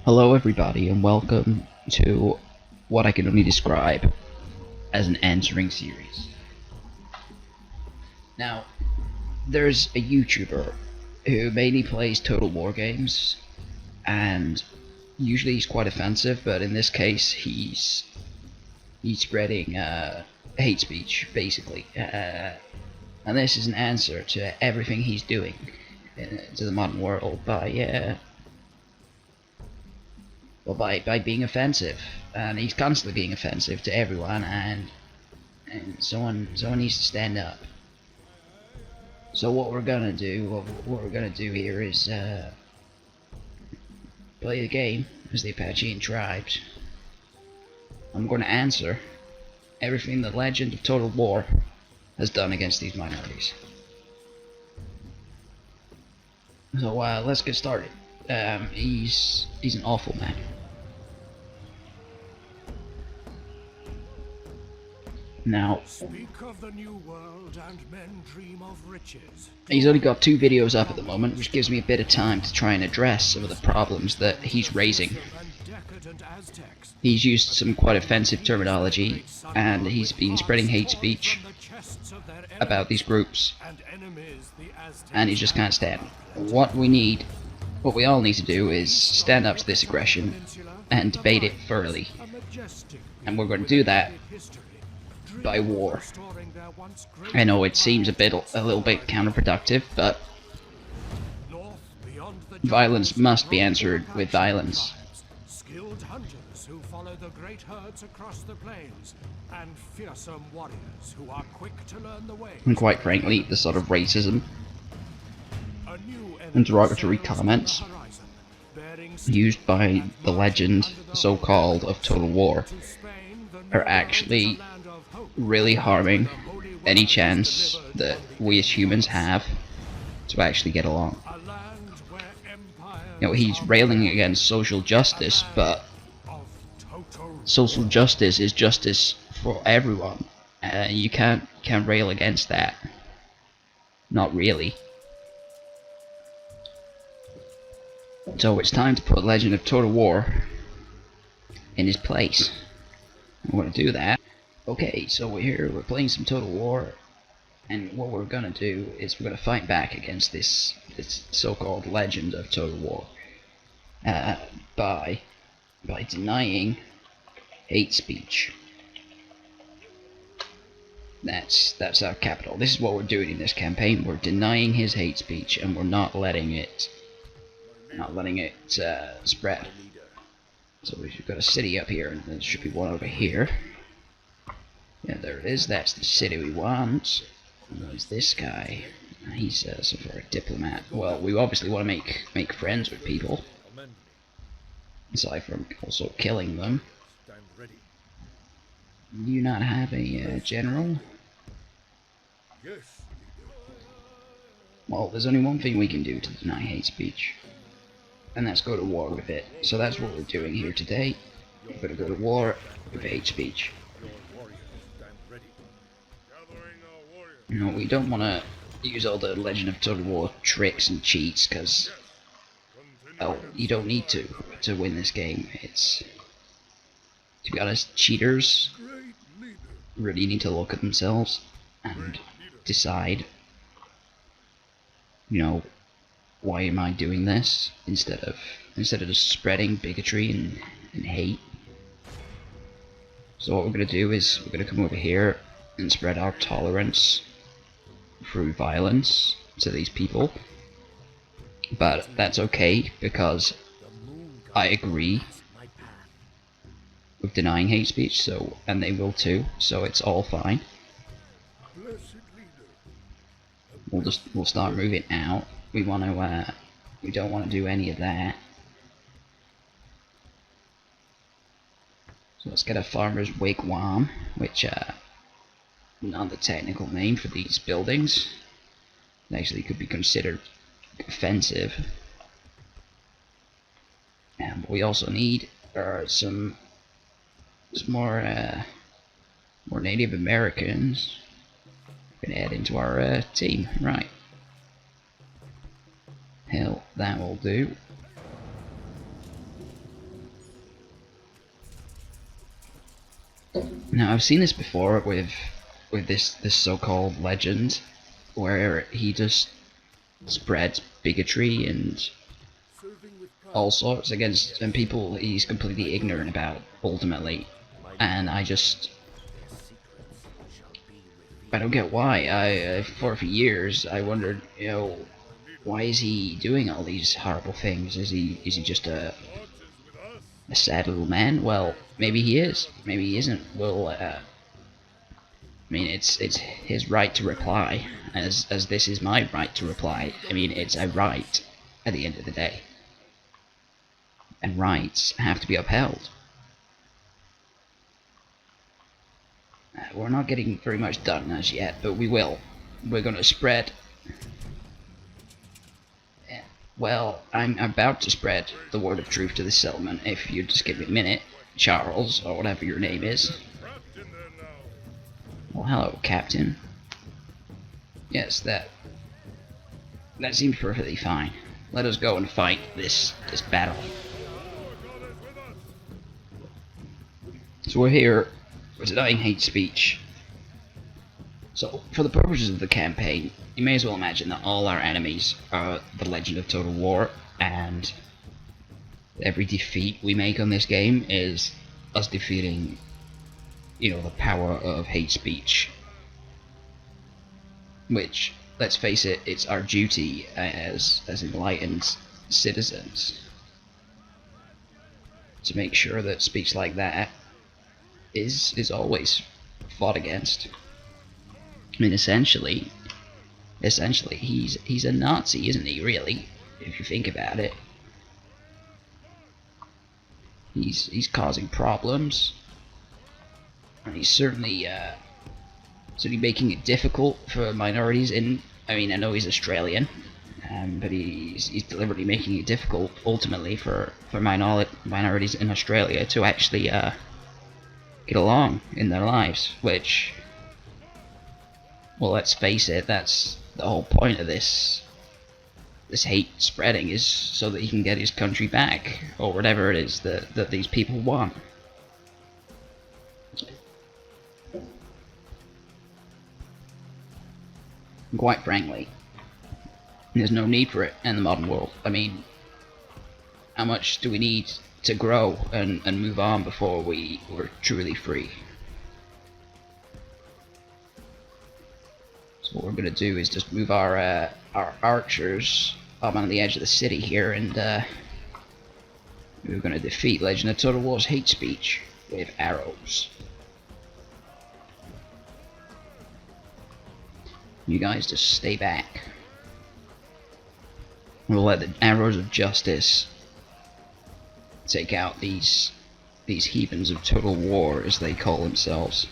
Hello everybody and welcome to what I can only describe as an answering series. Now, there's a YouTuber who mainly plays Total War games, and usually he's quite offensive, but in this case he's spreading hate speech, basically. And this is an answer to everything he's doing to the modern world by being offensive, and he's constantly being offensive to everyone, and someone needs to stand up. So what we're gonna do here is play the game as the Apachean tribes. I'm going to answer everything the Legend of Total War has done against these minorities. So let's get started. He's an awful man. Now, speak of the new world and men dream of riches. He's only got 2 videos up at the moment, which gives me a bit of time to try and address some of the problems that he's raising. He's used some quite offensive terminology, and he's been spreading hate speech about these groups, and he just can't stand it. What we all need to do is stand up to this aggression and debate it thoroughly, and we're going to do that by war. I know it seems a little bit counterproductive, but violence must be answered with violence. Skilled hunters who follow the great herds across the plains, and fearsome warriors who are quick to learn the way. And quite frankly, the sort of racism and derogatory comments used by the legend, so-called, of Total War are actually really harming any chance that we as humans have to actually get along. You know, he's railing against social justice, but social justice is justice for everyone. You can't rail against that. Not really. So it's time to put Legend of Total War in his place. We're going to do that. Okay, so we're playing some Total War, and what we're gonna do is we're gonna fight back against this so-called Legend of Total War by denying hate speech. That's our capital. This is what we're doing in this campaign. We're denying his hate speech, and we're not letting it spread. So we've got a city up here, and there should be one over here. Yeah, there it is. That's the city we want. And there's this guy. He's some sort of a diplomat. Well, we obviously want to make friends with people, aside from also killing them. Do you not have a general? Well, there's only one thing we can do to deny hate speech, and that's go to war with it. So that's what we're doing here today. We're going to go to war with hate speech. You know, we don't want to use all the Legend of Total War tricks and cheats, because, well, you don't need to win this game. It's, to be honest, cheaters really need to look at themselves and decide, you know, why am I doing this, instead of just spreading bigotry and hate. So what we're going to do is we're going to come over here and spread our tolerance through violence to these people, but that's okay because I agree with denying hate speech, so, and they will too, so it's all fine. We'll start moving out. We don't want to do any of that. So let's get a farmer's wigwam, which not the technical name for these buildings. It actually could be considered offensive. And we also need some more Native Americans. We're gonna add into our team, right? Hell, that will do. Now I've seen this before with this so-called legend, where he just spreads bigotry and all sorts against and people he's completely ignorant about ultimately, and I don't get why. For years I wondered, why is he doing all these horrible things? Is he just a sad little man? Well, maybe he is. Maybe he isn't. Well, I mean, it's his right to reply, as this is my right to reply. I mean, it's a right at the end of the day, and rights have to be upheld. We're not getting very much done as yet, but we will. We're going to spread. Well, I'm about to spread the word of truth to this settlement. If you just give me a minute, Charles, or whatever your name is. Well, hello, Captain. Yes, that seems perfectly fine. Let us go and fight this battle. So we're here. We're denying hate speech. So, for the purposes of the campaign, you may as well imagine that all our enemies are the Legend of Total War, and every defeat we make on this game is us defeating, the power of hate speech. Which, let's face it, it's our duty as enlightened citizens to make sure that speech like that is always fought against. I mean, essentially, he's a Nazi, isn't he? Really, if you think about it, he's causing problems, and he's certainly making it difficult for minorities. I mean, I know he's Australian, but he's deliberately making it difficult, ultimately, for minorities in Australia to actually get along in their lives, which, well, let's face it, that's the whole point of this hate spreading, is so that he can get his country back, or whatever it is that these people want. And quite frankly, there's no need for it in the modern world. I mean, how much do we need to grow and move on before we're truly free? So what we're gonna do is just move our archers up on the edge of the city here, and we're gonna defeat Legend of Total War's hate speech with arrows. You guys just stay back. We'll let the arrows of justice take out these heathens of total war, as they call themselves.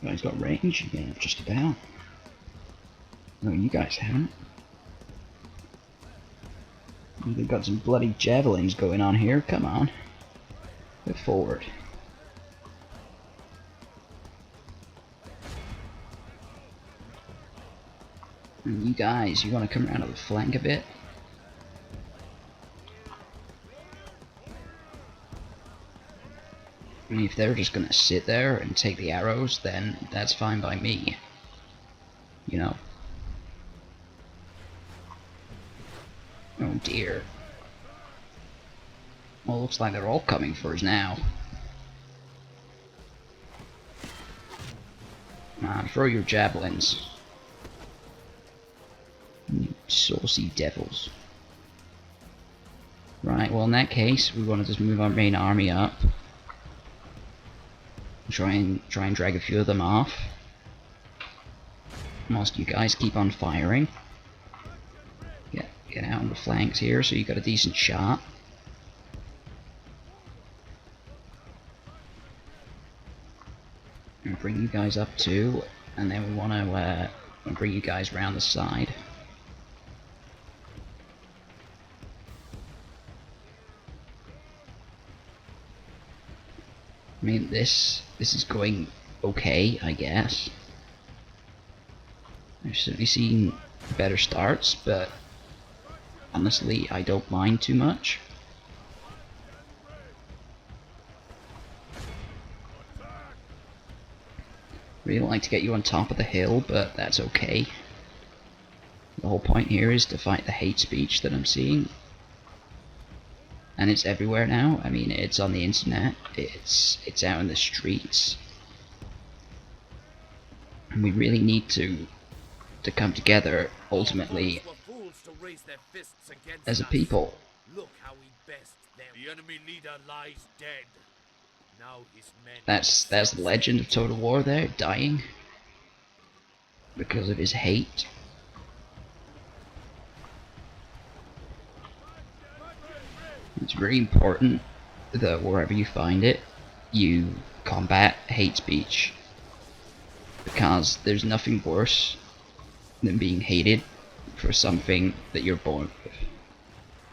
You guys got range? Yeah, just about. No, you guys haven't. They've got some bloody javelins going on here. Come on. Go forward. And you guys, you want to come around to the flank a bit? I mean, if they're just gonna sit there and take the arrows, then that's fine by me. Oh dear. Well, looks like they're all coming for us now. Come on, throw your javelins. You saucy devils. Right, well, in that case, we want to just move our main army up. Try and drag a few of them off. Whilst you guys keep on firing. Get out on the flanks here so you got a decent shot. And bring you guys up too, and then we want to bring you guys around the side. I mean, this is going okay, I guess. I've certainly seen better starts, but honestly, I don't mind too much. Really like to get you on top of the hill, but that's okay. The whole point here is to fight the hate speech that I'm seeing. And it's everywhere now. I mean, it's on the internet, it's out in the streets. And we really need to come together, ultimately, as a people. Look how he best them. The enemy leader lies dead. Now his men. That's the legend of Total War there, dying because of his hate. It's very important that wherever you find it, you combat hate speech, because there's nothing worse than being hated for something that you're born with.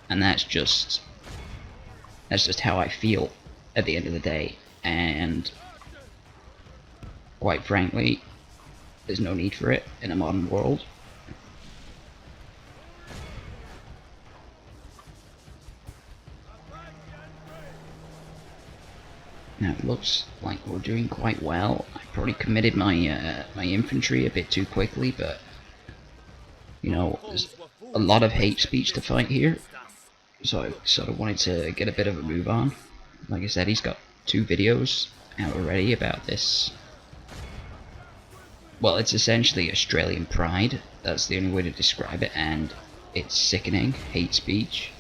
And that's just how I feel at the end of the day. And quite frankly, there's no need for it in a modern world. Now it looks like we're doing quite well. I probably committed my my infantry a bit too quickly, but you know, there's a lot of hate speech to fight here, so I sort of wanted to get a bit of a move on. Like I said, he's got 2 videos out already about this. Well, it's essentially Australian pride, that's the only way to describe it, and it's sickening hate speech,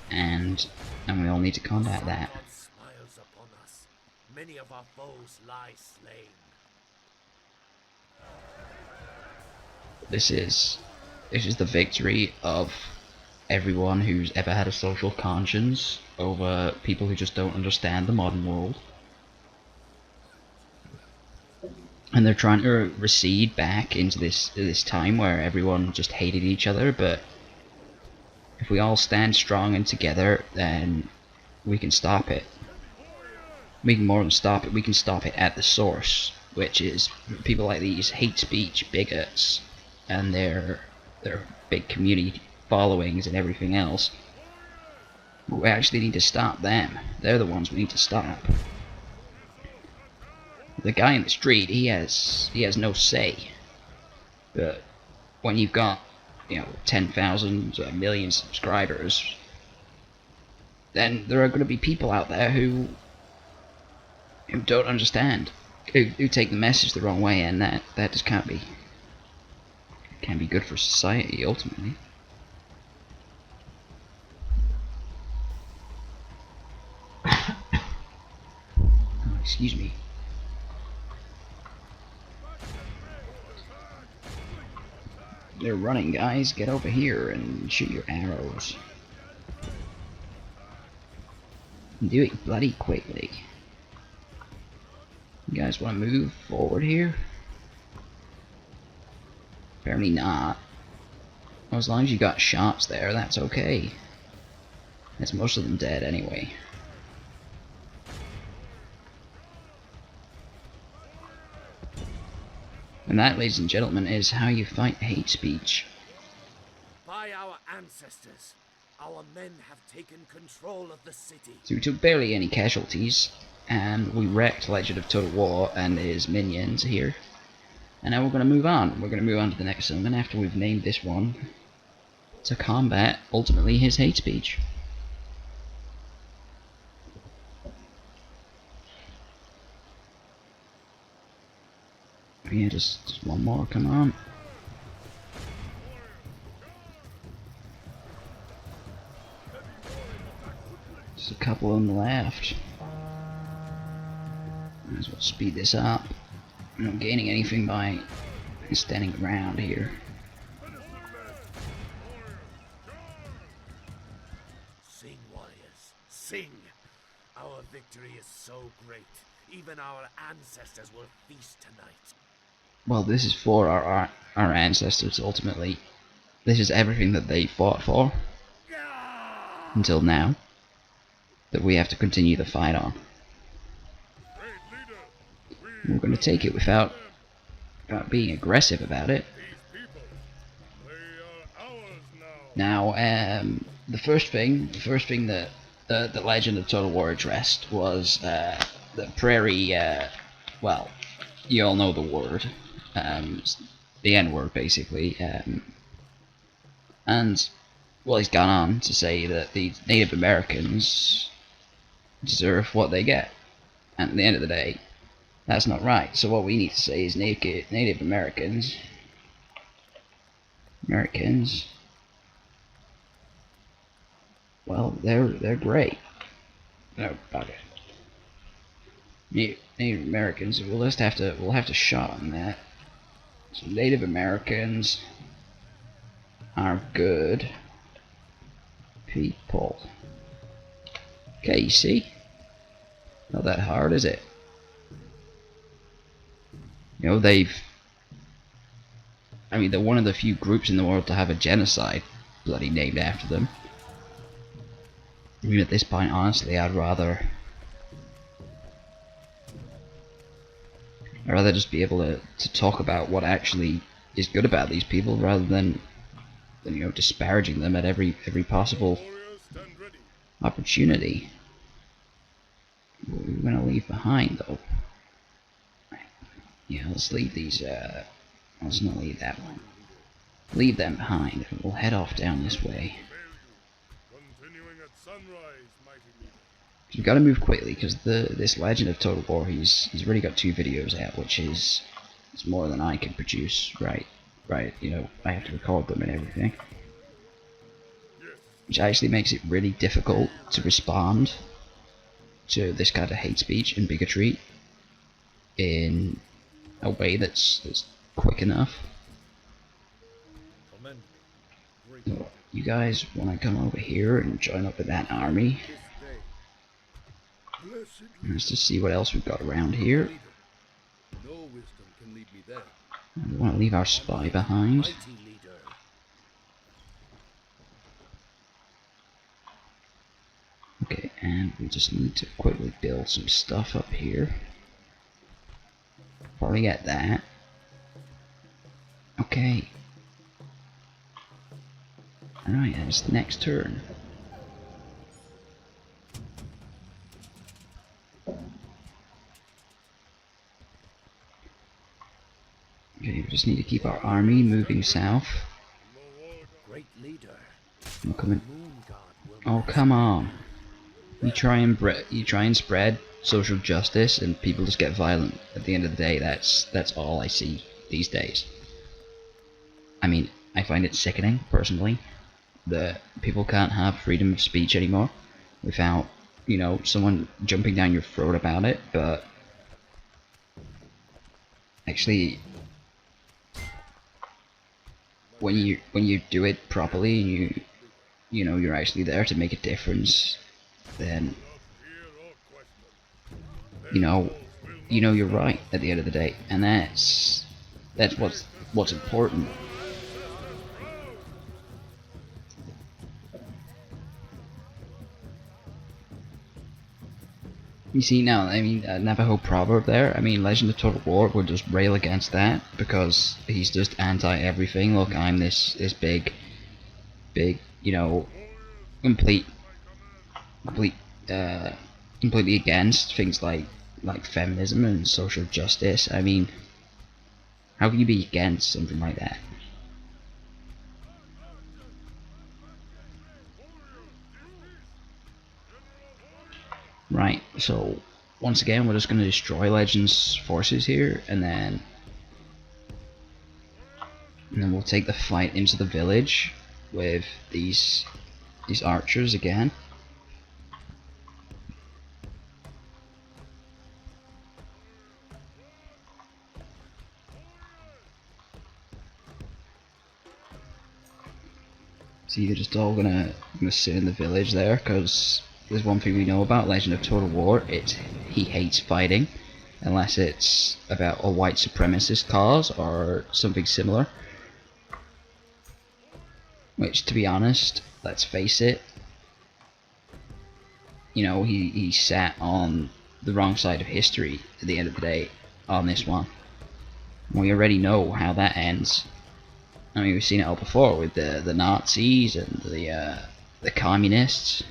and we all need to combat that. Smiles upon us. Many of our foes lie slain. This is the victory of everyone who's ever had a social conscience over people who just don't understand the modern world. And they're trying to recede back into this time where everyone just hated each other, but if we all stand strong and together, then we can stop it. We can more than stop it, we can stop it at the source, which is people like these hate speech bigots and their big community followings and everything else. We actually need to stop them. They're the ones we need to stop. The guy in the street, he has no say. But when you've got, you know, 10,000, a million subscribers, then there are going to be people out there who don't understand, who take the message the wrong way, and that just can't be good for society ultimately. Oh, excuse me. They're running, guys. Get over here and shoot your arrows. Do it bloody quickly. You guys want to move forward here? Apparently not. Well, as long as you got shots there, that's okay. That's most of them dead anyway. And that, ladies and gentlemen, is how you fight hate speech. By our ancestors, our men have taken control of the city. So we took barely any casualties, and we wrecked Legend of Total War and his minions here. And now we're going to move on. We're going to move on to the next summon after we've named this one to combat, ultimately, his hate speech. Yeah, just one more, come on. Just a couple on the left. Might as well speed this up. I'm not gaining anything by standing around here. Sing, warriors, sing! Our victory is so great, even our ancestors will feast tonight. Well, this is for our ancestors, ultimately. This is everything that they fought for. Until now. That we have to continue the fight on. We're going to take it without being aggressive about it. These people, they are ours now. Now, the first thing that the Legend of Total War addressed was the prairie. Well, you all know the word, the N word, basically. And well, he's gone on to say that the Native Americans deserve what they get, and at the end of the day, that's not right. So what we need to say is Native Americans. Well, they're great. No, bugger. Native Americans. We'll have to shut on that. So Native Americans are good people. Okay, you see? Not that hard, is it? You know, they're one of the few groups in the world to have a genocide bloody named after them. I mean, at this point, honestly, I'd rather just be able to talk about what actually is good about these people, rather than you know, disparaging them at every possible opportunity. What are we going to leave behind, though? Right. Yeah, let's leave these. Let's not leave that one. Leave them behind. We'll head off down this way. We've got to move quickly, because this Legend of Total War, he's already got 2 videos out, which is more than I can produce. Right, you know, I have to record them and everything, which actually makes it really difficult to respond to this kind of hate speech and bigotry in a way that's quick enough. So, you guys want to come over here and join up with that army? Let's just see what else we've got around here. We want to leave our spy behind. Okay, and we just need to quickly build some stuff up here. Probably get that. Okay. Alright, that's the next turn. Okay, we just need to keep our army moving south. Great leader. I'm coming. Oh, come on. You try and spread social justice, and people just get violent. At the end of the day, that's all I see these days. I mean, I find it sickening, personally, that people can't have freedom of speech anymore without, you know, someone jumping down your throat about it. But actually, when you do it properly, and you know you're actually there to make a difference, then you know you're right at the end of the day, and that's what's important. You see now, I mean, Navajo proverb there. I mean, Legend of Total War would just rail against that because he's just anti-everything. Look, I'm this big, you know, completely against things like feminism and social justice. I mean, how can you be against something like that? Right, so once again we're just going to destroy Legend's forces here, and then we'll take the fight into the village with these archers again. See, they're just all gonna sit in the village there, because there's one thing we know about Legend of Total War: he hates fighting, unless it's about a white supremacist cause or something similar. Which, to be honest, let's face it, you know, he sat on the wrong side of history at the end of the day on this one. We already know how that ends. I mean, we've seen it all before with the Nazis and the communists,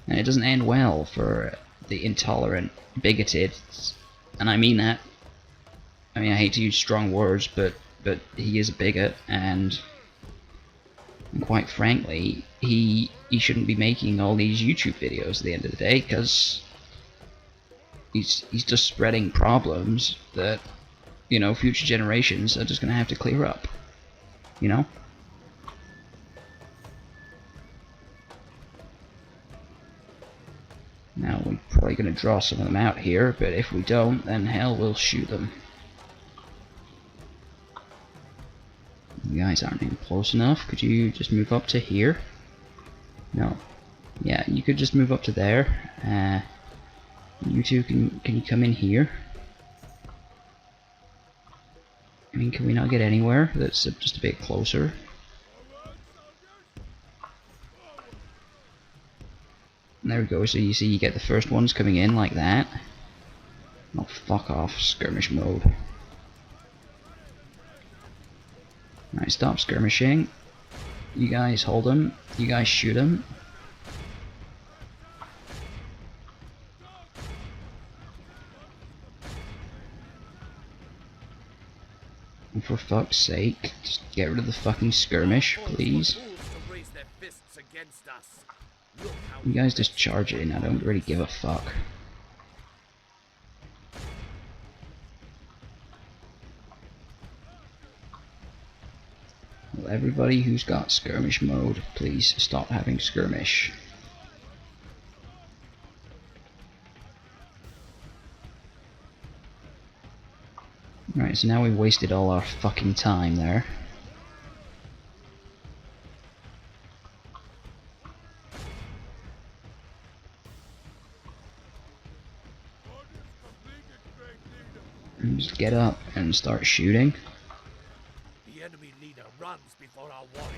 and it doesn't end well for the intolerant, bigoted, and I mean that. I mean, I hate to use strong words, but he is a bigot, and quite frankly, he shouldn't be making all these YouTube videos at the end of the day, because he's just spreading problems that, you know, future generations are just gonna have to clear up. You know? Now we're probably gonna draw some of them out here, but if we don't, then hell, we'll shoot them. You guys aren't even close enough. Could you just move up to here? No. Yeah, you could just move up to there. You two, can you come in here? I mean, can we not get anywhere that's just a bit closer? And there we go, so you see you get the first ones coming in like that. Oh, fuck off, skirmish mode. Alright, stop skirmishing. You guys hold them, you guys shoot them. And for fuck's sake, just get rid of the fucking skirmish, please. You guys just charge in, I don't really give a fuck. Well, everybody who's got skirmish mode, please stop having skirmish. Right, so now we've wasted all our fucking time there. And just get up and start shooting. The enemy leader runs before our warriors.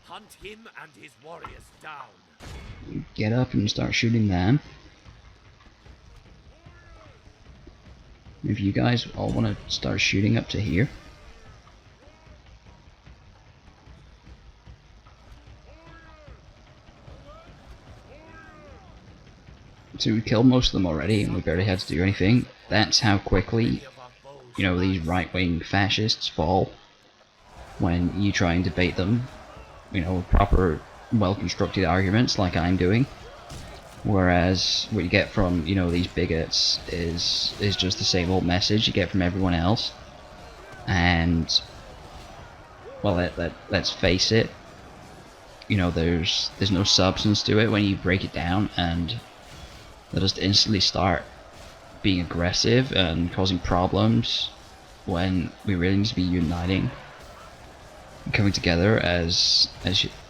Hunt him and his warriors down. You get up and start shooting them. If you guys all want to start shooting up to here. So we killed most of them already and we barely had to do anything. That's how quickly, you know, these right-wing fascists fall when you try and debate them, you know, with proper, well-constructed arguments like I'm doing. Whereas what you get from, you know, these bigots is just the same old message you get from everyone else. And, well, let's face it, you know, there's no substance to it when you break it down, and they'll just instantly start being aggressive and causing problems when we really need to be uniting and coming together as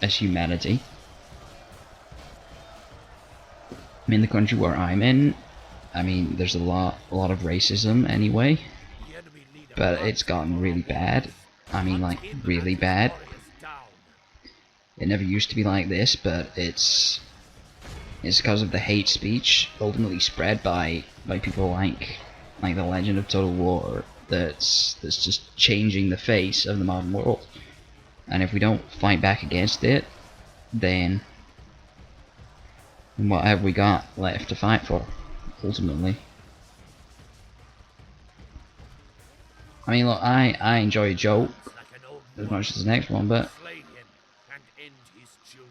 humanity. I mean, the country where I'm in, I mean, there's a lot of racism anyway, but it's gotten really bad. I mean, like, really bad. It never used to be like this, but it's because of the hate speech ultimately spread by people like the Legend of Total War that's just changing the face of the modern world. And if we don't fight back against it, then what have we got left to fight for, ultimately? I mean, look, I enjoy a joke as much as the next one, but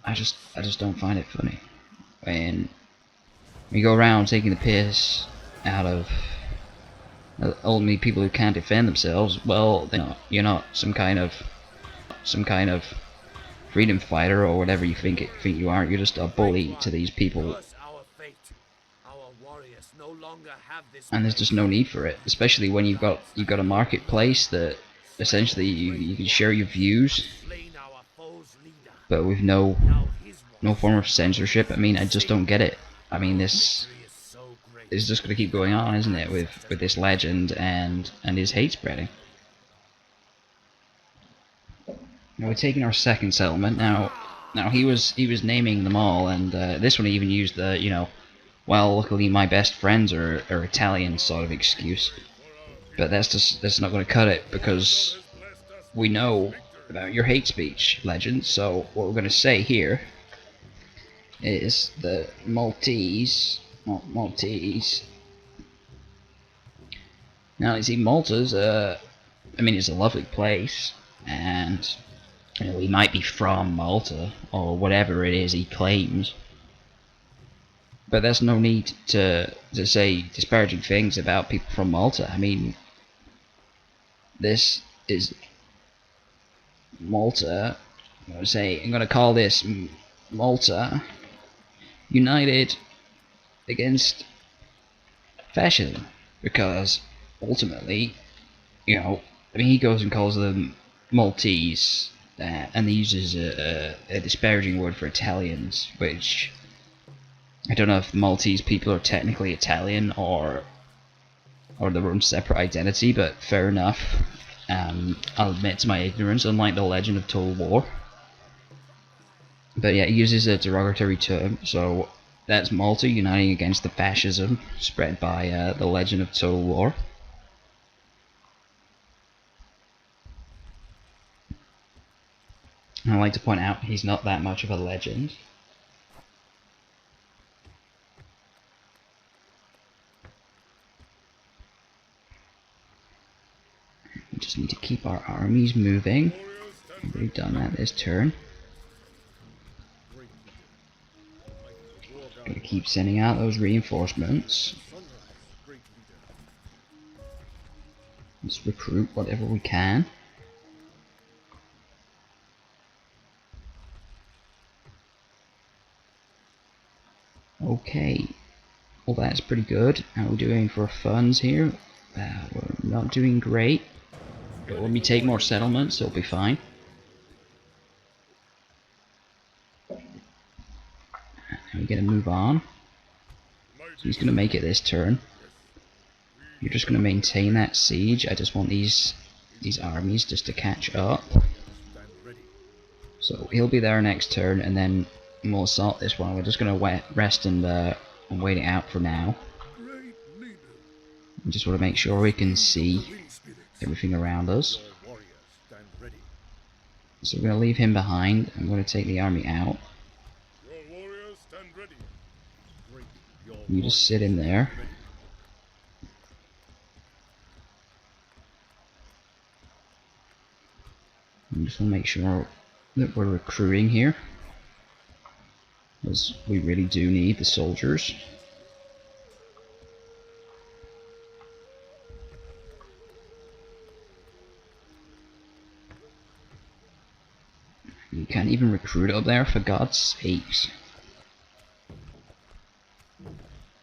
I just don't find it funny when we go around taking the piss out of ultimately people who can't defend themselves. Well, you're not some kind of freedom fighter or whatever you think you are. You're just a bully to these people, and there's just no need for it. Especially when you've got a marketplace that essentially you can share your views, but with no form of censorship. I mean, I just don't get it. I mean, this is just going to keep going on, isn't it? With this legend and his hate spreading. Now we're taking our second settlement. Now he was naming them all, and this one even used the, you know, well, luckily my best friends are Italian sort of excuse. But that's not going to cut it, because we know your hate speech, Legend. So what we're going to say here is the Maltese. Now, you see, Malta's I mean, it's a lovely place, and you know, he might be from Malta or whatever it is he claims. But there's no need to say disparaging things about people from Malta. I mean, this is Malta. I'm going to call this Malta united against fascism, because ultimately, you know, I mean, he goes and calls them Maltese, and he uses a disparaging word for Italians, which I don't know if Maltese people are technically Italian or their own separate identity, but fair enough. I'll admit to my ignorance, unlike the Legend of Total War. But yeah, he uses a derogatory term, so that's Malta uniting against the fascism spread by the Legend of Total War. And I'd like to point out he's not that much of a legend. We just need to keep our armies moving. We've done that this turn. Gotta keep sending out those reinforcements. Let's recruit whatever we can. Okay, well that's pretty good. How are we doing for funds here? We're not doing great. But let me take more settlements, it'll be fine. Now we're gonna move on. So he's gonna make it this turn. You're just gonna maintain that siege. I just want these armies just to catch up. So he'll be there next turn, and then we'll assault this one. We're just gonna rest and wait it out for now. We just want to make sure we can see everything around us. So we're gonna leave him behind. I'm gonna take the army out. You just sit in there. I just want to make sure that we're recruiting here, because we really do need the soldiers. You can't even recruit up there, for God's sakes.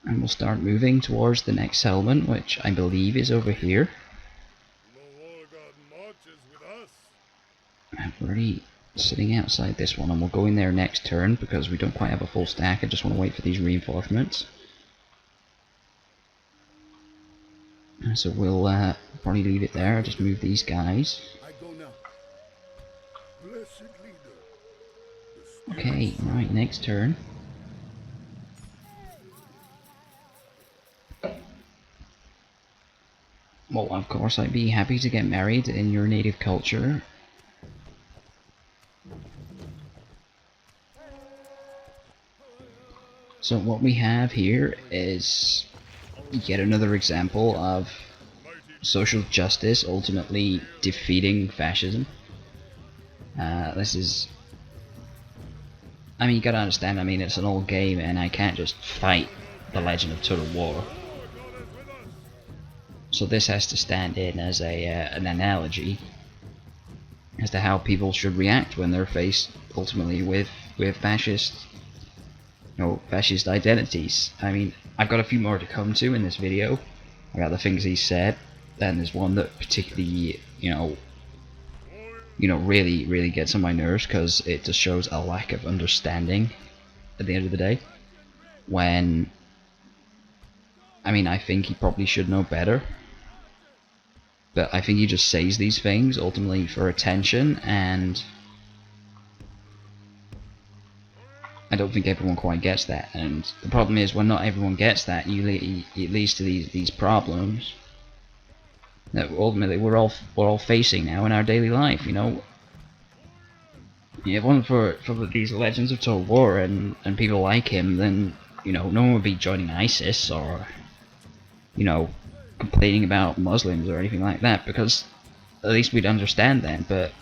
And we'll start moving towards the next settlement, which I believe is over here. I'm already sitting outside this one, and we'll go in there next turn because we don't quite have a full stack. I just want to wait for these reinforcements. So we'll probably leave it there. I'll just move these guys. Okay, right, next turn. Well, of course, I'd be happy to get married in your native culture. So what we have here is yet another example of social justice ultimately defeating fascism. This is... I mean, you gotta understand, I mean, it's an old game and I can't just fight the Legend of Total War. So this has to stand in as an analogy as to how people should react when they're faced ultimately with fascist identities. I mean, I've got a few more to come to in this video about the things he said, and there's one that particularly, really gets on my nerves because it just shows a lack of understanding at the end of the day. When, I mean, I think he probably should know better, but I think he just says these things ultimately for attention, and I don't think everyone quite gets that. And the problem is, when not everyone gets that, it leads to these problems that ultimately we're all facing now in our daily life. If it wasn't for these Legends of Total War and people like him, then, you know, no one would be joining ISIS or, you know, complaining about Muslims or anything like that, because at least we'd understand then. But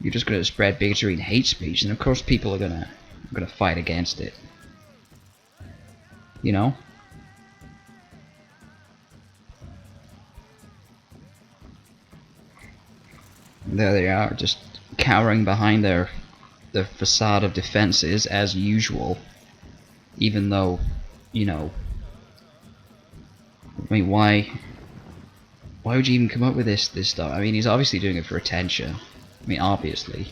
you're just gonna spread bigotry and hate speech, and of course people are gonna fight against it. You know? There they are, just cowering behind their facade of defenses as usual, even though, you know, I mean, why would you even come up with this stuff? I mean, he's obviously doing it for attention. I mean, obviously.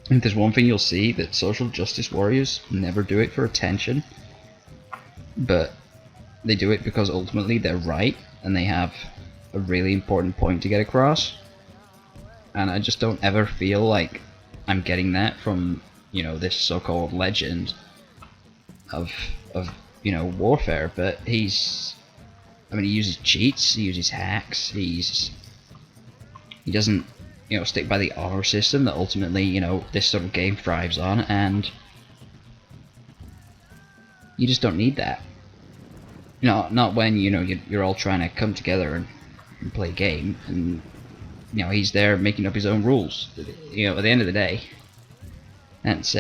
If there's one thing you'll see, that social justice warriors never do it for attention, but they do it because ultimately they're right and they have a really important point to get across. And I just don't ever feel like I'm getting that from, you know, this so-called legend of you know, warfare. But he's, I mean, he uses cheats, he uses hacks, he doesn't, you know, stick by the honor system that ultimately, you know, this sort of game thrives on, and you just don't need that. You know, not when, you know, you're all trying to come together and play a game, and, you know, he's there making up his own rules. You know, at the end of the day, that's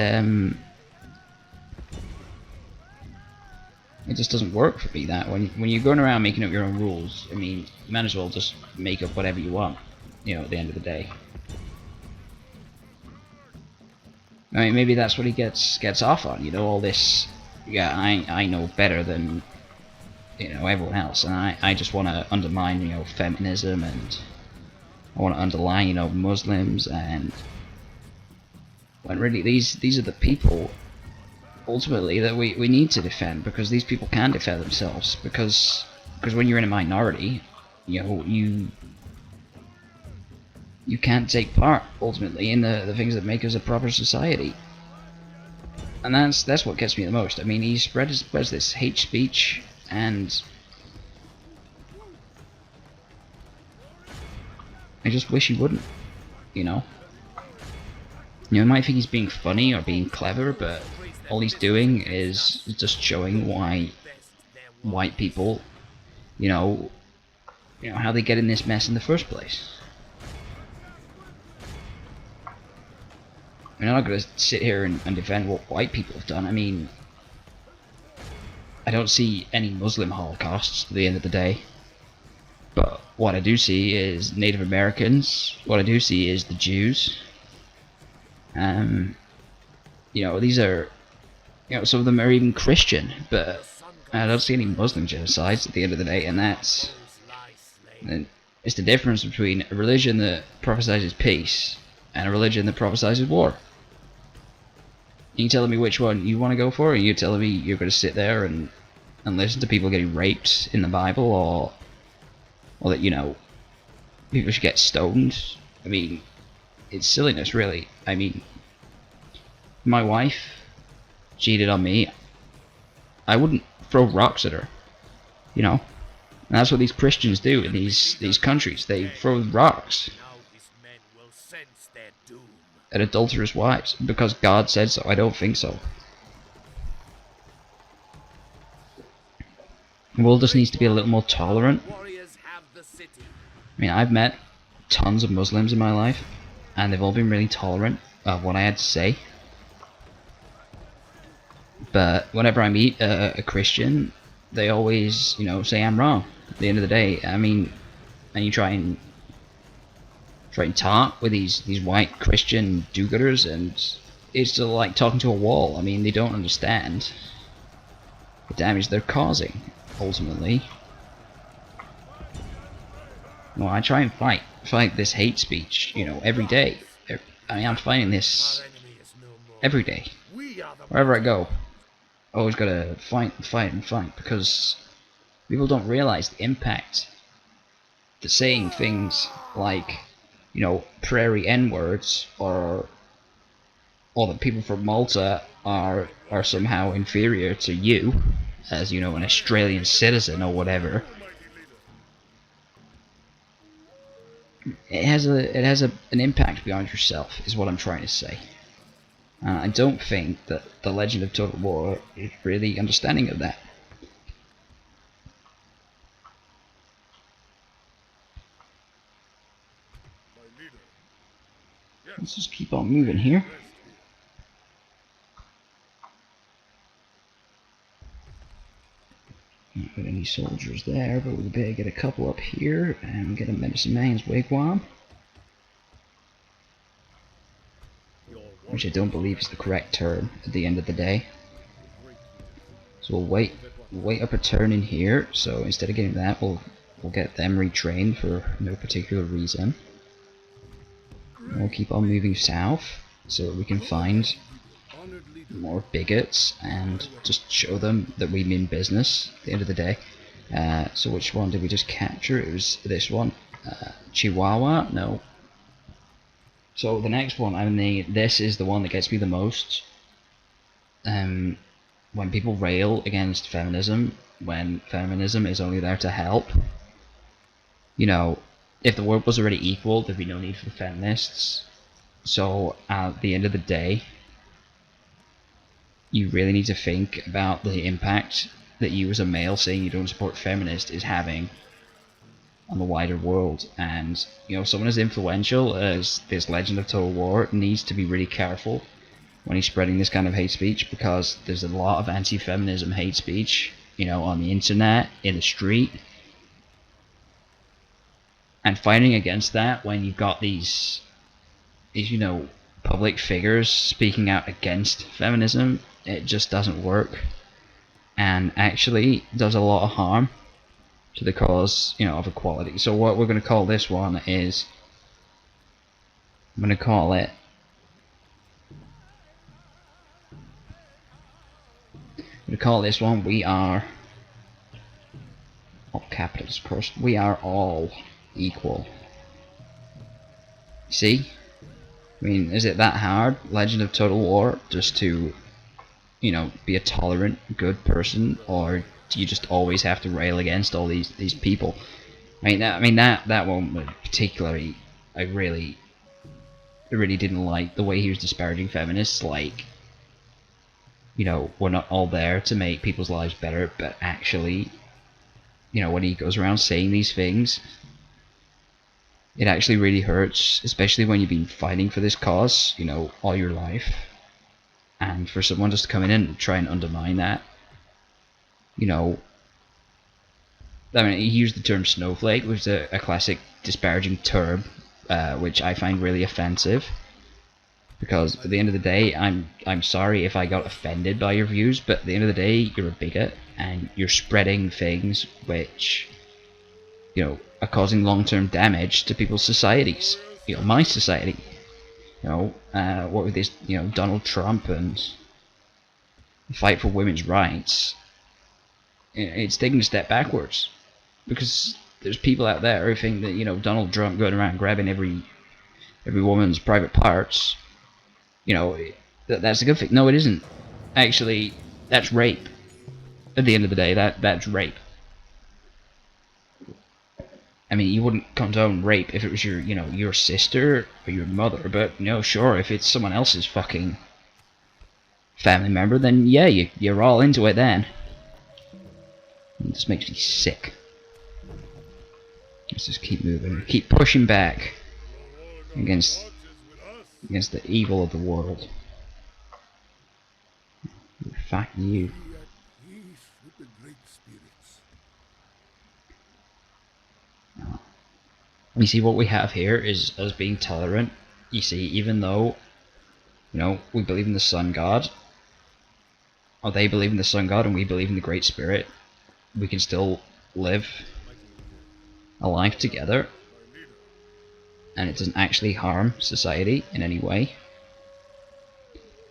it just doesn't work for me. That when you're going around making up your own rules, I mean, you might as well just make up whatever you want. You know, at the end of the day. I mean, maybe that's what he gets off on. You know, all this. Yeah, I know better than, you know, everyone else, and I just want to undermine, you know, feminism, and I want to underline, you know, Muslims, and when really these are the people ultimately that we need to defend, because these people can defend themselves, because when you're in a minority, you know, you can't take part ultimately in the things that make us a proper society. And that's what gets me the most. I mean, he spreads this hate speech, and I just wish he wouldn't, you know. You might think he's being funny or being clever, but all he's doing is just showing why white people, you know how they get in this mess in the first place. I mean, I'm not going to sit here and defend what white people have done. I mean, I don't see any Muslim holocausts at the end of the day. But what I do see is Native Americans. What I do see is the Jews. You know, these are, you know, some of them are even Christian, but I don't see any Muslim genocides at the end of the day, and it's the difference between a religion that prophesies peace and a religion that prophesies war. You telling me which one you want to go for, and you're telling me you're going to sit there and listen to people getting raped in the Bible, or that, you know, people should get stoned? I mean, it's silliness, really. I mean, my wife cheated on me. I wouldn't throw rocks at her, you know. And that's what these Christians do in these countries. They throw rocks at adulterous wives because God said so. I don't think so. The world just needs to be a little more tolerant. I mean, I've met tons of Muslims in my life, and they've all been really tolerant of what I had to say. But whenever I meet a Christian, they always, you know, say I'm wrong. At the end of the day, I mean, and you try and talk with these white Christian do-gooders, and it's still like talking to a wall. I mean, they don't understand the damage they're causing, ultimately. Well, I try and fight this hate speech, you know, every day. I mean, I'm fighting this every day. Wherever I go, I always gotta fight and fight and fight, because people don't realize the impact that saying things like, you know, prairie N-words, or that people from Malta are somehow inferior to you, as, you know, an Australian citizen or whatever. it has an impact beyond yourself, is what I'm trying to say. I don't think that the Legend of Total War is really understanding of that. Let's just keep on moving here. Not got any soldiers there, but we better get a couple up here and get a medicine man's wigwam. Which I don't believe is the correct turn at the end of the day. So we'll wait up a turn in here, so instead of getting that, we'll get them retrained for no particular reason. We'll keep on moving south so that we can find more bigots and just show them that we mean business at the end of the day. So which one did we just capture? It was this one. Chihuahua? No. So the next one, this is the one that gets me the most. When people rail against feminism, when feminism is only there to help. You know, if the world was already equal, there'd be no need for feminists. So at the end of the day, you really need to think about the impact that you as a male saying you don't support feminists is having on the wider world. And you know, someone as influential as this Legend of Total War needs to be really careful when he's spreading this kind of hate speech, because there's a lot of anti-feminism hate speech, you know, on the internet, in the street. And fighting against that when you've got these you know, public figures speaking out against feminism, it just doesn't work, and actually does a lot of harm to the cause, you know, of equality. So what we're going to call this one is, I'm going to call it this one, we are, all capitals of course, we are all equal. See? I mean, is it that hard, Legend of Total War, just to, you know, be a tolerant, good person, or do you just always have to rail against all these people? That one particularly, I really didn't like the way he was disparaging feminists. Like, you know, we're not all there to make people's lives better, but actually, you know, when he goes around saying these things, it actually really hurts, especially when you've been fighting for this cause, you know, all your life. And for someone just to come in and try and undermine that, you know, I mean, he used the term snowflake, which is a classic disparaging term, which I find really offensive. Because at the end of the day, I'm sorry if I got offended by your views, but at the end of the day, you're a bigot, and you're spreading things which, you know, are causing long-term damage to people's societies. You know, my society. You know, what with this, you know, Donald Trump and the fight for women's rights, it's taking a step backwards, because there's people out there who think that, you know, Donald Trump going around grabbing every woman's private parts, you know, that's a good thing. No, it isn't. Actually, that's rape. At the end of the day, that's rape. I mean, you wouldn't condone rape if it was your, you know, your sister or your mother, but, you know, sure, if it's someone else's fucking family member, then yeah, you're all into it then. It just makes me sick. Let's just keep moving, keep pushing back against the evil of the world. Fuck you. You see, what we have here is us being tolerant. You see, even though, you know, we believe in the sun god, or they believe in the sun god and we believe in the Great Spirit, we can still live a life together, and it doesn't actually harm society in any way.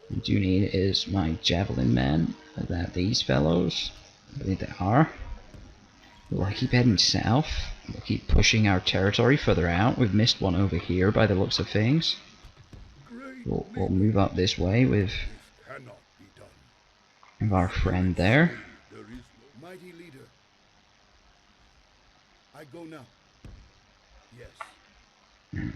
What I do need is my javelin men, that these fellows, I believe they are. We'll keep heading south. We'll keep pushing our territory further out. We've missed one over here by the looks of things. We'll move up this way with our friend there. Mighty leader, I go now. Yes,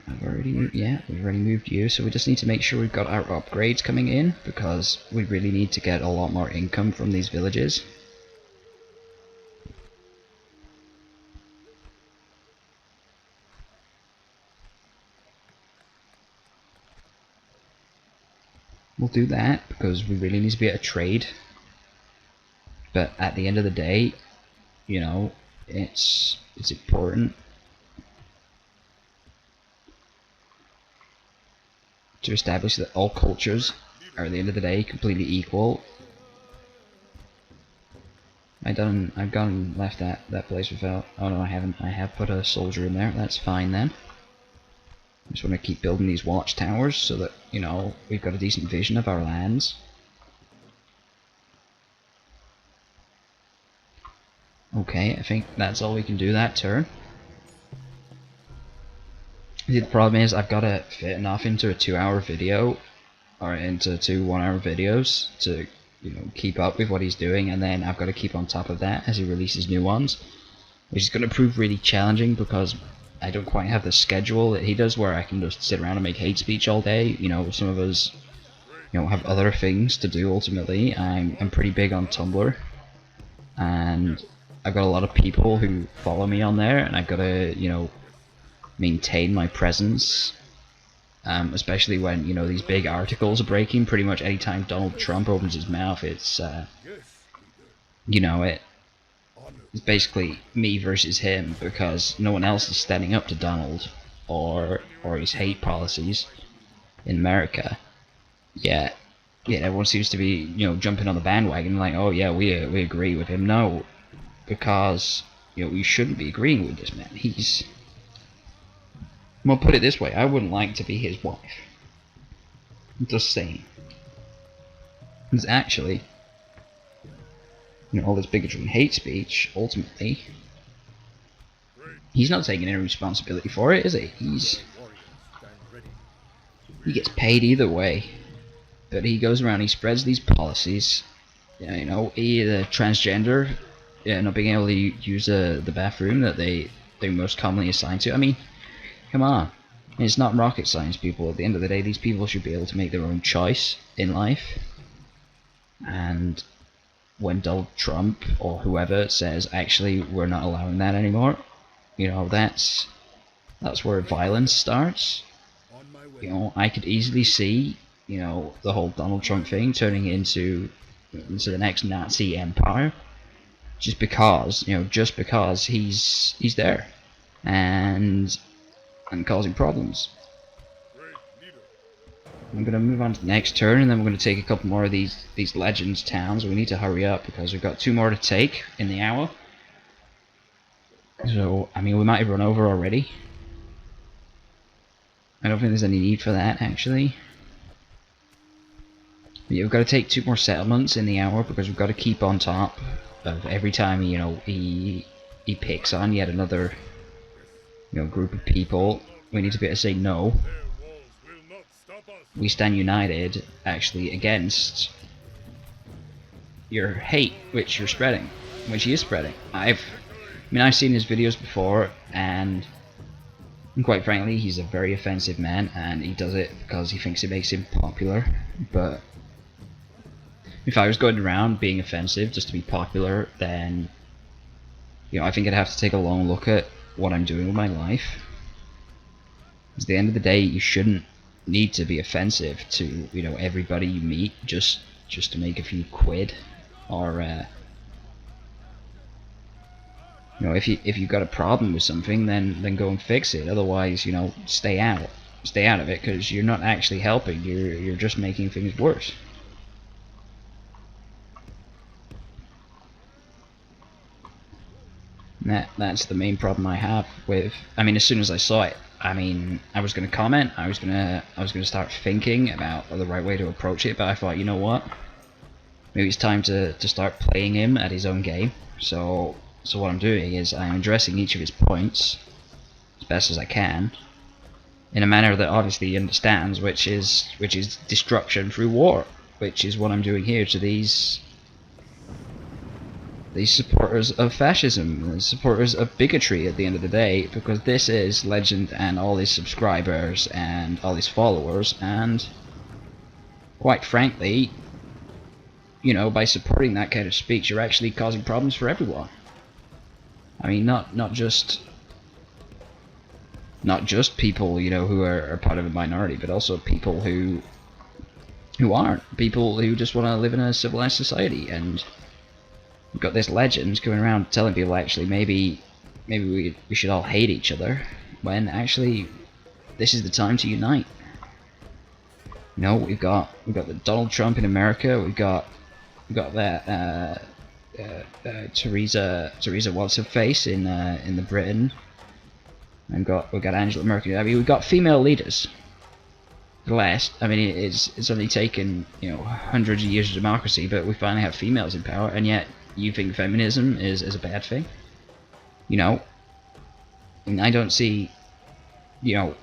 I've already, yeah, we've already moved you, so we just need to make sure we've got our upgrades coming in, because we really need to get a lot more income from these villages. We'll do that, because we really need to be able to trade. But at the end of the day, you know, it's important to establish that all cultures are at the end of the day completely equal. I've gone and left that place without. Oh no, I haven't. I have put a soldier in there. That's fine then. I just want to keep building these watchtowers so that, you know, we've got a decent vision of our lands. Okay, I think that's all we can do that turn. The problem is I've got to fit enough into a 2-hour video, or into 2 1-hour videos to, you know, keep up with what he's doing, and then I've got to keep on top of that as he releases new ones, which is going to prove really challenging because I don't quite have the schedule that he does where I can just sit around and make hate speech all day. You know, some of us, you know, have other things to do ultimately. I'm pretty big on Tumblr, and I've got a lot of people who follow me on there, and I've got to, you know, maintain my presence, especially when, you know, these big articles are breaking. Pretty much anytime Donald Trump opens his mouth, it's you know, it's basically me versus him, because no one else is standing up to Donald or his hate policies in America. Yeah, everyone seems to be, you know, jumping on the bandwagon like, oh yeah, we agree with him. No, because, you know, we shouldn't be agreeing with this man. He's, well, put it this way, I wouldn't like to be his wife. Just saying. Because actually, you know, all this bigotry and hate speech, ultimately, he's not taking any responsibility for it, is he? He gets paid either way. But he goes around, he spreads these policies. You know, the transgender, not being able to use the bathroom that they most commonly assign to. I mean, come on. It's not rocket science, people. At the end of the day, these people should be able to make their own choice in life. And when Donald Trump or whoever says, actually, we're not allowing that anymore, you know, that's where violence starts. You know, I could easily see, you know, the whole Donald Trump thing turning into the next Nazi empire, just because, you know, he's there and causing problems. I'm going to move on to the next turn, and then we're going to take a couple more of these Legends towns. We need to hurry up because we've got 2 more to take in the hour. So, I mean, we might have run over already. I don't think there's any need for that, actually. But yeah, we've got to take 2 more settlements in the hour because we've got to keep on top of every time, you know, he picks on yet another, you know, group of people. We need to be able to say no. We stand united, actually, against your hate, which you're spreading, which he is spreading. I've seen his videos before, and quite frankly, he's a very offensive man, and he does it because he thinks it makes him popular. But if I was going around being offensive just to be popular, then, you know, I think I'd have to take a long look at what I'm doing with my life. Because at the end of the day, you shouldn't need to be offensive to, you know, everybody you meet just to make a few quid, or you know, if you've got a problem with something, then go and fix it. Otherwise, you know, stay out of it, because you're not actually helping. You're just making things worse. And that's the main problem I have with. I mean, as soon as I saw it, I mean, I was going to comment. I was going to start thinking about the right way to approach it. But I thought, you know what? Maybe it's time to start playing him at his own game. So what I'm doing is I'm addressing each of his points as best as I can, in a manner that obviously he understands, which is destruction through war, which is what I'm doing here to these the supporters of fascism, the supporters of bigotry at the end of the day, because this is Legend and all his subscribers and all his followers, and quite frankly, you know, by supporting that kind of speech, you're actually causing problems for everyone. I mean, not just people, you know, who are part of a minority, but also people who aren't, people who just want to live in a civilized society. And we've got this Legend going around telling people actually maybe we should all hate each other, when actually this is the time to unite. You know, we've got the Donald Trump in America, we've got that Theresa what's her face in the Britain, and we've got Angela Merkel. I mean, we've got female leaders. I mean, it's only taken, you know, hundreds of years of democracy, but we finally have females in power, and yet you think feminism is a bad thing? You know, and I don't see, you know,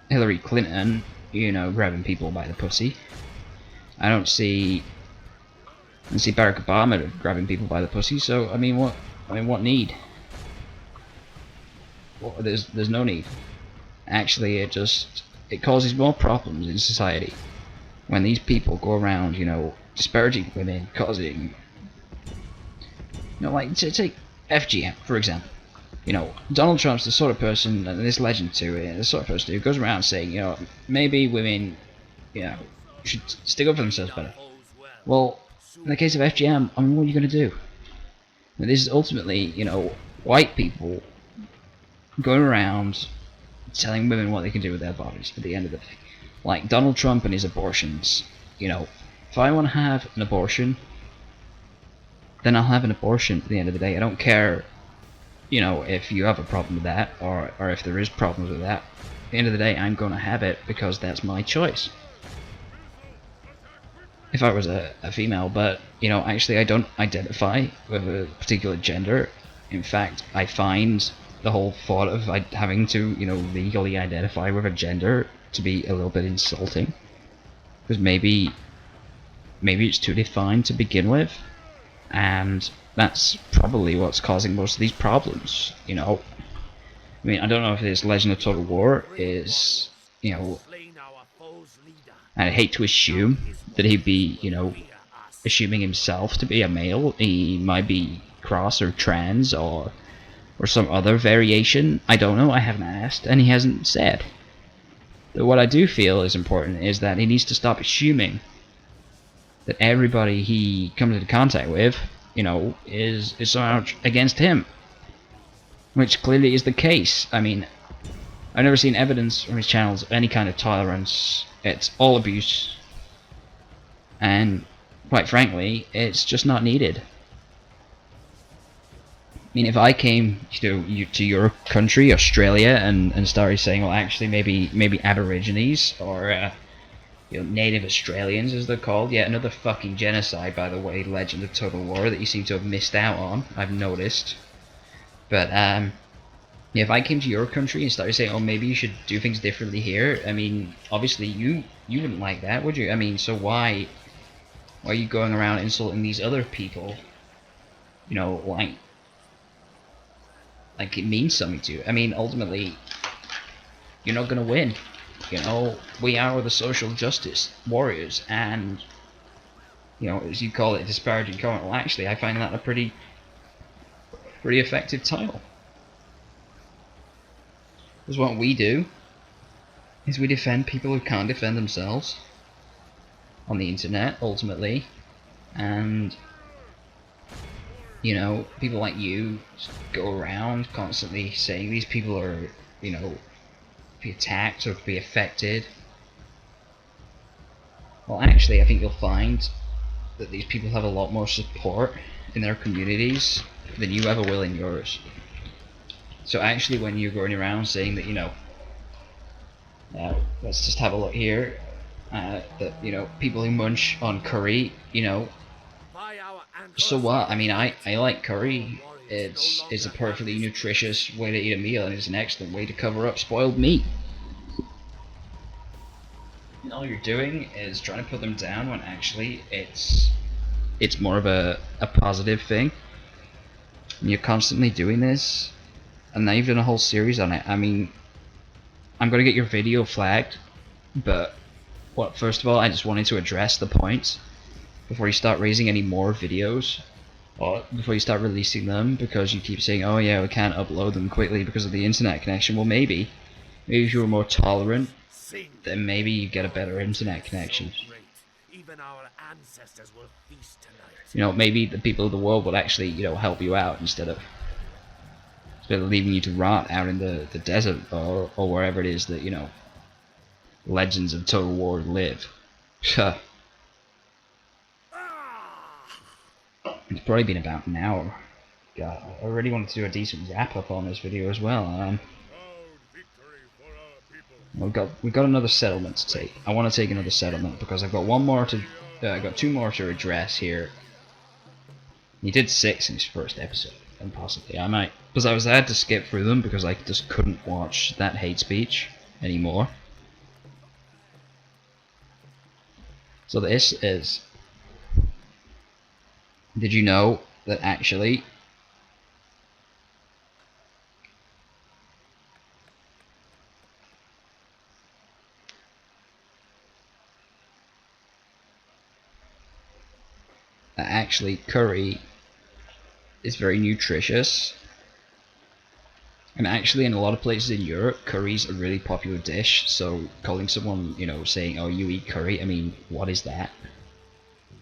Hillary Clinton, you know, grabbing people by the pussy. I don't see Barack Obama grabbing people by the pussy. So I mean, what need? Well, there's no need. Actually, it causes more problems in society when these people go around, you know, disparaging women, causing, you know, like take FGM for example. You know, Donald Trump's the sort of person, and this Legend too, the sort of person who goes around saying, you know, maybe women, you know, should stick up for themselves better. Well, in the case of FGM, I mean, what are you going to do? And this is ultimately, you know, white people going around telling women what they can do with their bodies at the end of the day. Like Donald Trump and his abortions. You know, if I want to have an abortion, then I'll have an abortion at the end of the day. I don't care, you know, if you have a problem with that, or if there is problems with that. At the end of the day, I'm going to have it because that's my choice. If I was a female, but, you know, actually I don't identify with a particular gender. In fact, I find the whole thought of having to, you know, legally identify with a gender to be a little bit insulting, because maybe it's too defined to begin with, and that's probably what's causing most of these problems. You know, I mean, I don't know if this Legend of Total War is, you know, and I hate to assume that he'd be, you know, assuming himself to be a male. He might be cross or trans or some other variation. I don't know, I haven't asked, and he hasn't said. But what I do feel is important is that he needs to stop assuming that everybody he comes into contact with, you know, is somehow against him, which clearly is the case. I mean, I've never seen evidence from his channels of any kind of tolerance. It's all abuse, and quite frankly, it's just not needed. I mean, if I came to your country, Australia, and started saying, well, actually, maybe Aborigines or you know, Native Australians, as they're called, yeah, another fucking genocide, by the way, Legend of Total War, that you seem to have missed out on, I've noticed. But yeah, if I came to your country and started saying, oh, maybe you should do things differently here, I mean, obviously you wouldn't like that, would you? I mean, so why are you going around insulting these other people? You know, like it means something to you. I mean, ultimately, you're not gonna win. You know, we are the social justice warriors, and, you know, as you call it, disparaging comment. Well, actually, I find that a pretty effective title. Because what we do is we defend people who can't defend themselves on the internet, ultimately, and, you know, people like you go around constantly saying these people are, you know, be attacked or be affected. Well, actually, I think you'll find that these people have a lot more support in their communities than you ever will in yours. So actually, when you're going around saying that, you know, let's just have a look here, that, you know, people who munch on curry, you know, so what? I mean, I like curry. It's a perfectly nutritious way to eat a meal, and it's an excellent way to cover up spoiled meat. And all you're doing is trying to put them down when actually it's it's more of a positive thing. And you're constantly doing this, and now you've done a whole series on it. I mean, I'm gonna get your video flagged, but first of all, I just wanted to address the points before you start raising any more videos, or before you start releasing them, because you keep saying, oh yeah, we can't upload them quickly because of the internet connection. Well, maybe if you were more tolerant, then maybe you get a better internet connection. Even our ancestors will feast tonight. You know, maybe the people of the world would actually, you know, help you out instead of leaving you to rot out in the desert or wherever it is that, you know, Legends of Total War live. It's probably been about an hour. God, I really wanted to do a decent wrap up on this video as well. We've got another settlement to take. I want to take another settlement because I've got one more to. I've got 2 more to address here. He did 6 in his first episode, and possibly I might, because I had to skip through them because I just couldn't watch that hate speech anymore. So this is. Did you know that actually curry is very nutritious, and actually in a lot of places in Europe curry's a really popular dish, so calling someone, you know, saying, oh, you eat curry, I mean, what is that?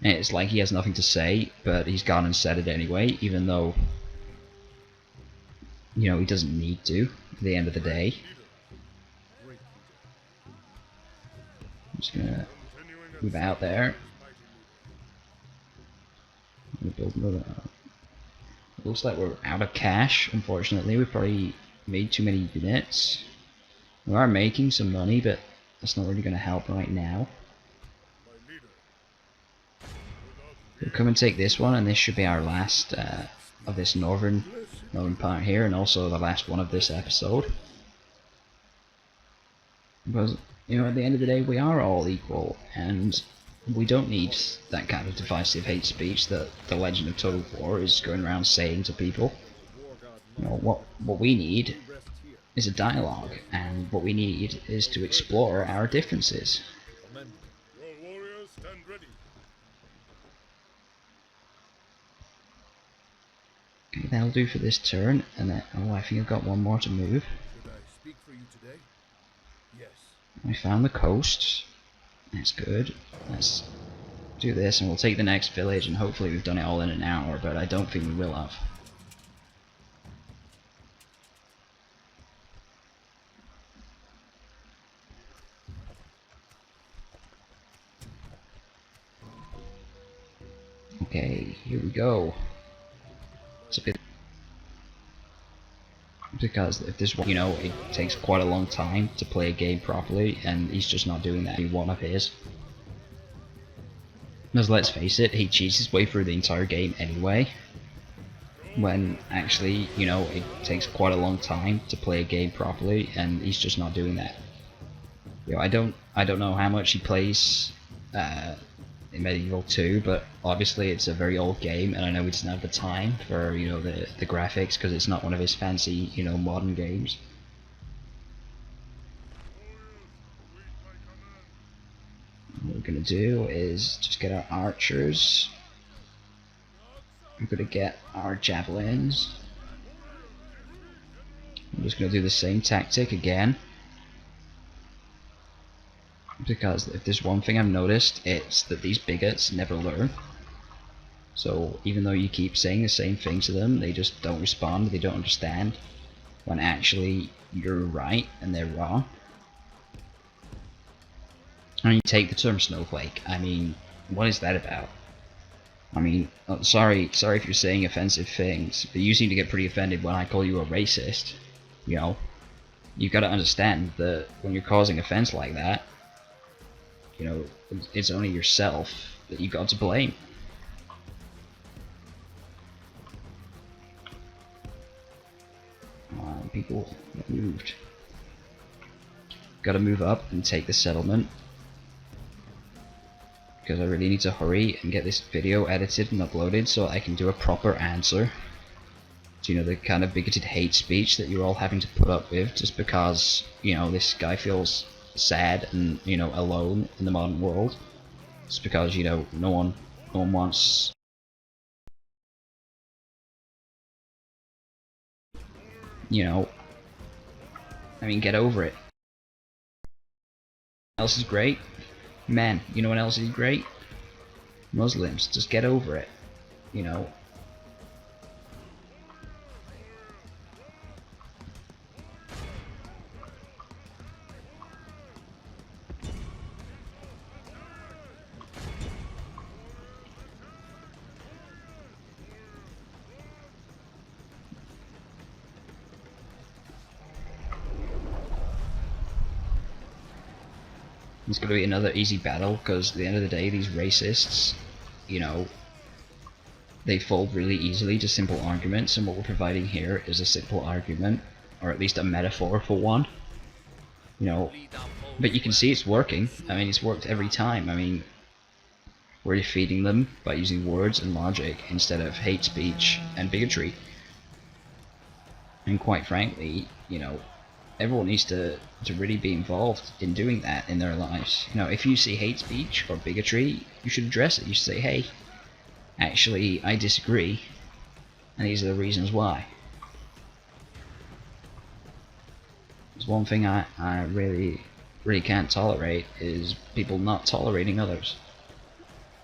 And it's like he has nothing to say, but he's gone and said it anyway, even though, you know, he doesn't need to at the end of the day. I'm just gonna move out there. Build another. It looks like we're out of cash, unfortunately. We probably made too many units. We are making some money, but that's not really going to help right now. We'll come and take this one, and this should be our last of this northern part here, and also the last one of this episode. Because, you know, at the end of the day, we are all equal, and we don't need that kind of divisive hate speech that the Legend of Total War is going around saying to people. You know, what we need is a dialogue, and what we need is to explore our differences. Okay, that'll do for this turn, and then, oh, I think I've got one more to move. I found the coast. That's good. Let's do this, and we'll take the next village, and hopefully we've done it all in an hour, but I don't think we will have. Okay, here we go. It's a bit, because if this one, you know, it takes quite a long time to play a game properly, and he's just not doing that. One of his. Because let's face it, he cheats his way through the entire game anyway. When actually, you know, it takes quite a long time to play a game properly, and he's just not doing that. You know, I don't know how much he plays in Medieval 2, but obviously it's a very old game, and I know he doesn't have the time for, you know, the graphics, because it's not one of his fancy, you know, modern games. What we're gonna do is just get our archers. We're gonna get our javelins. I'm just gonna do the same tactic again, because if there's one thing I've noticed, it's that these bigots never learn. So even though you keep saying the same thing to them, they just don't respond, they don't understand, when actually you're right and they're wrong. I mean, take the term snowflake. I mean, what is that about? I mean, sorry if you're saying offensive things, but you seem to get pretty offended when I call you a racist. You know, you gotta understand that when you're causing offense like that, you know, it's only yourself that you got to blame. People moved. Gotta move up and take the settlement. because I really need to hurry and get this video edited and uploaded so I can do a proper answer to, you know, the kind of bigoted hate speech that you're all having to put up with just because, you know, this guy feels sad and, you know, alone in the modern world. Just because, you know, no one wants, you know, I mean, get over it. Else is great? Men, you know what else is great? Muslims, just get over it, you know. It's going to be another easy battle, because at the end of the day, these racists, you know, they fold really easily to simple arguments, and what we're providing here is a simple argument, or at least a metaphor for one. You know, but you can see it's working. I mean, it's worked every time. I mean, we're defeating them by using words and logic instead of hate speech and bigotry. And quite frankly, you know, everyone needs to really be involved in doing that in their lives. You know, if you see hate speech or bigotry, you should address it. You should say, hey, actually, I disagree, and these are the reasons why. There's one thing I really can't tolerate is people not tolerating others.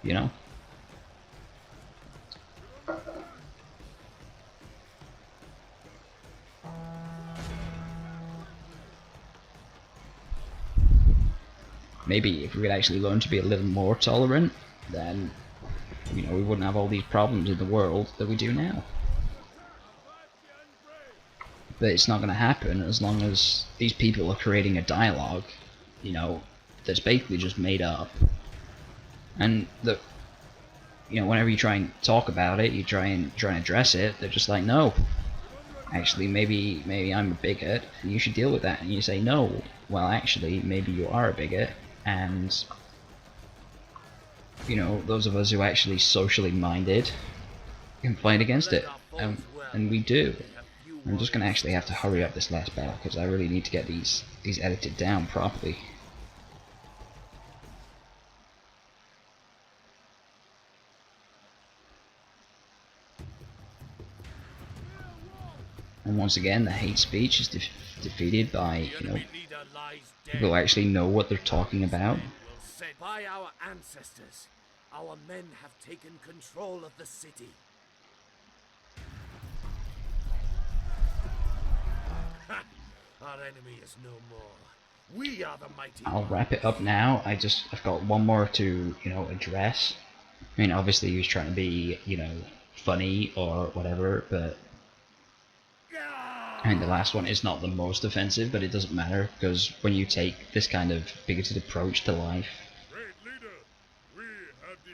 You know? Maybe if we could actually learn to be a little more tolerant, then, you know, we wouldn't have all these problems in the world that we do now. But it's not going to happen as long as these people are creating a dialogue, you know, that's basically just made up. And that, you know, whenever you try and talk about it, you try and address it, they're just like, no, actually, maybe I'm a bigot, and you should deal with that. And you say, no, well, actually, maybe you are a bigot, and, you know, those of us who are actually socially minded can fight against it, and we do. I'm just going to actually have to hurry up this last battle, because I really need to get these edited down properly. And once again, the hate speech is defeated by, you know, people who actually know what they're talking about. By our ancestors, our men have taken control of the city. Our enemy is no more. We are the mighty. I'll wrap it up now. I've got one more to, you know, address. I mean, obviously he was trying to be, you know, funny or whatever, but I mean, the last one is not the most offensive, but it doesn't matter, because when you take this kind of bigoted approach to life,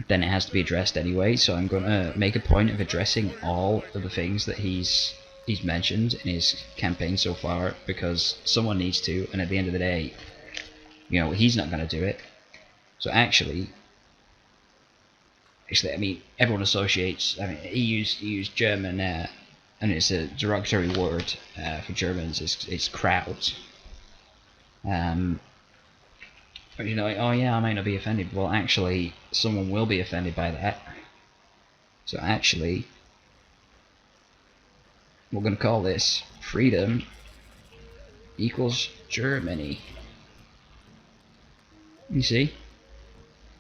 then it has to be addressed anyway. So I'm gonna make a point of addressing all of the things that he's mentioned in his campaign so far, because someone needs to, and at the end of the day, you know, he's not gonna do it. So actually, I mean, everyone associates. I mean, he used German, and it's a derogatory word for Germans. It's Kraut. But you know, like, oh yeah, I might not be offended. Well, actually, someone will be offended by that. So actually, we're going to call this freedom equals Germany. You see?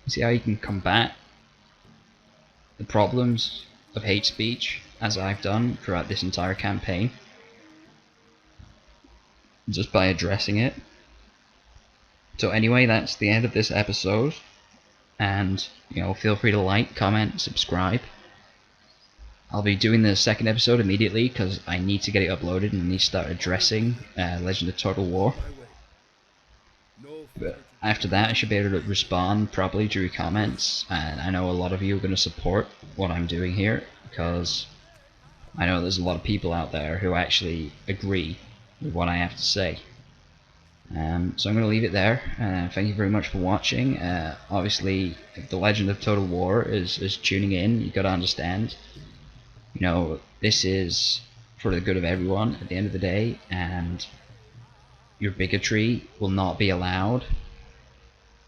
You see how you can combat the problems of hate speech, as I've done throughout this entire campaign, just by addressing it. So anyway, that's the end of this episode, and, you know, feel free to like, comment, subscribe. I'll be doing the second episode immediately, because I need to get it uploaded and I need to start addressing Legend of Total War. But after that, I should be able to respond properly to your comments, and I know a lot of you are going to support what I'm doing here, because I know there's a lot of people out there who actually agree with what I have to say. So I'm going to leave it there. Thank you very much for watching. Obviously, if the Legend of Total War is tuning in, you got to understand, you know, this is for the good of everyone at the end of the day, and your bigotry will not be allowed.